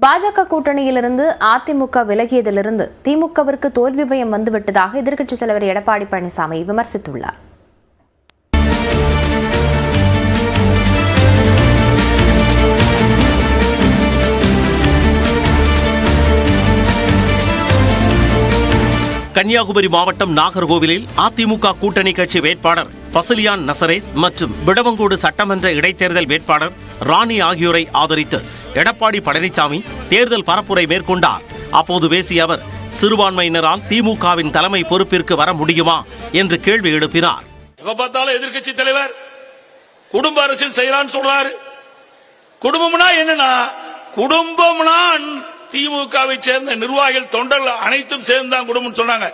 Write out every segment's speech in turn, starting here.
பாஜக கூட்டணியிலிருந்து அதிமுக விலகியதிலிருந்து திமுகவிற்கு தோல்வி பயம் வந்துவிட்டதாக எதிர்க்கட்சித் தலைவர் எடப்பாடி பழனிசாமி விமர்சித்துள்ளார். கன்னியாகுமரி மாவட்டம் நாகர்கோவிலில் அதிமுக கூட்டணி கட்சி வேட்பாளர் பசிலியான் நசரேத் மற்றும் விடவங்கோடு சட்டமன்ற இடைத்தேர்தல் வேட்பாளர் ராணி ஆகியோரை ஆதரித்து எடப்பாடி பழனிசாமி தேர்தல் பரப்புரை மேற்கொண்டார். அப்போது பேசிய அவர், சிறுபான்மையினரால் திமுகவின் தலைமை பொறுப்பிற்கு வர முடியுமா என்று கேள்வி எழுப்பினார். எப்ப பார்த்தாலும் எதிர்க்கட்சி தலைவர் குடும்ப அரசியல் செய்யறான்னு சொல்றாரு. குடும்பம்னா என்னன்னா, குடும்பம்னா திமுகவை சேர்ந்த நிர்வாகிகள் தொண்டர்கள் அனைத்தும் சேர்ந்துதான் குடும்பம் சொன்னாங்க.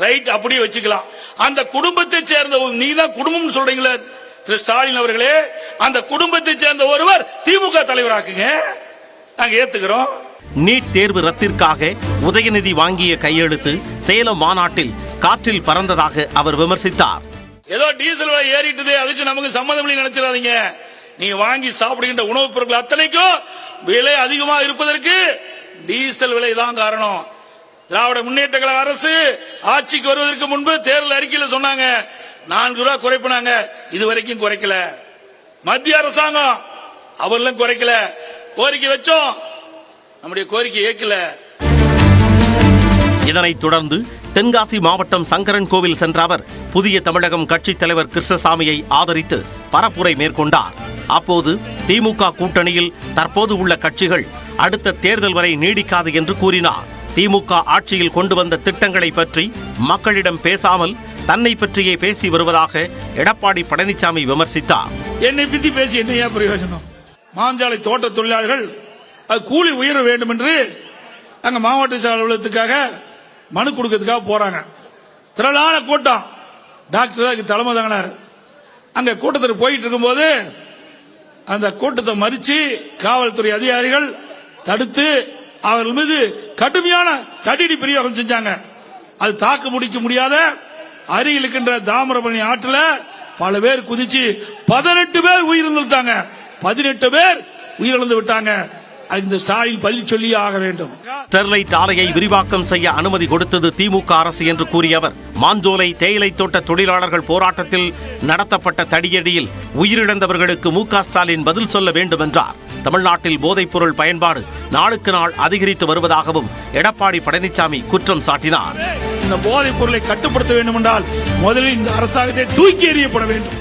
ரைட், அப்படியே வச்சுக்கலாம். அந்த குடும்பத்தை சேர்ந்த நீங்க தான் குடும்பம் சொல்றீங்களே திரு ஸ்டாலின் அவர்களே, அந்த குடும்பத்தை சேர்ந்த ஒருவர் திமுக தலைவராக்குங்க, நாங்க ஏத்துக்கிறோம். நீட் தேர்வு ரத்திற்காக உதயநிதி வாங்கிய கையெழுத்து சேலம் மாநாட்டில் காற்றில் பறந்ததாக அவர் விமர்சித்தார். ஏதோ டீசல் விலை ஏறிட்டது, அதுக்கு நமக்கு சம்மதம் நினைச்சிடாதீங்க. நீங்க வாங்கி சாப்பிடுகின்ற உணவுப் பொருட்கள் அத்தனைக்கும் விலை அதிகமா இருப்பதற்கு டீசல் விலை தான் காரணம். திராவிட முன்னேற்ற கழக அரசு ஆட்சிக்கு வருவதற்கு முன்பு தேர்தல் அறிக்கையில் சொன்னாங்க 4 ரூபாய் குறைப்பினாங்க, இதுவரைக்கும் குறைக்கல. மத்திய அரசாங்கம் அவர்களும் குறைக்கல. கோரிக்கை வச்சோம், நம்முடைய கோரிக்கை ஏற்கல. இதனைத் தொடர்ந்து தென்காசி மாவட்டம் சங்கரன் கோவில் சென்ற அவர் புதிய தமிழகம் கட்சித் தலைவர் கிருஷ்ணசாமியை ஆதரித்து பரப்புரை மேற்கொண்டார். அப்போது திமுக கூட்டணியில் தற்போது உள்ள கட்சிகள் அடுத்த தேர்தல் வரை நீடிக்காது என்று கூறினார். திமுக ஆட்சியில் கொண்டு வந்த திட்டங்களை பற்றி மக்களிடம் பேசாமல் தன்னை பற்றியே பேசி வருவதாக எடப்பாடி பழனிசாமி விமர்சித்தார். என்னை பற்றி பேசி என்ன பிரயோஜனம்? மாஞ்சாலை தோட்ட தொழிலாளர்கள் கூலி உயர வேண்டும் என்று அங்க மாவட்ட செயலாளர் அலுவலகத்துக்காக மனு கொடுக்கறதுக்காக போறாங்க. திரளான கூட்டம். டாக்டர் தான் தலைமை தாங்கினார். அங்க கூட்டத்தில் போயிட்டு இருக்கும்போது அந்த கூட்டத்தை மறிச்சு காவல்துறை அதிகாரிகள் தடுத்து அவர்கள் மீது கடுமையான தடியடி பிரயோகம் செஞ்சாங்க. அது தாக்கு முடிக்க முடியாத அருகில் இருக்கின்ற தாமிரபரணி ஆற்றுல பல பேர் குதிச்சு 18 பேர் உயிரிழந்துட்டாங்க. 18 பேர் உயிரிழந்து விட்டாங்க. இந்த ஸ்டாலின் பதில் சொல்லியே ஆக வேண்டும். ஸ்டெர்லைட் ஆலையை விரிவாக்கம் செய்ய அனுமதி கொடுத்தது திமுக அரசு என்று கூறிய அவர், மாஞ்சோலை தேயிலை தோட்ட தொழிலாளர்கள் போராட்டத்தில் நடத்தப்பட்ட தடியடியில் உயிரிழந்தவர்களுக்கு மு.க. ஸ்டாலின் பதில் சொல்ல வேண்டும் என்றார். தமிழ்நாட்டில் போதைப் பொருள் பயன்பாடு நாளுக்கு நாள் அதிகரித்து வருவதாகவும் எடப்பாடி பழனிசாமி குற்றம் சாட்டினார். இந்த போதைப் பொருளை கட்டுப்படுத்த வேண்டும் என்றால் முதலில் இந்த அரசாங்கத்தை தூக்கி எறியப்பட வேண்டும்.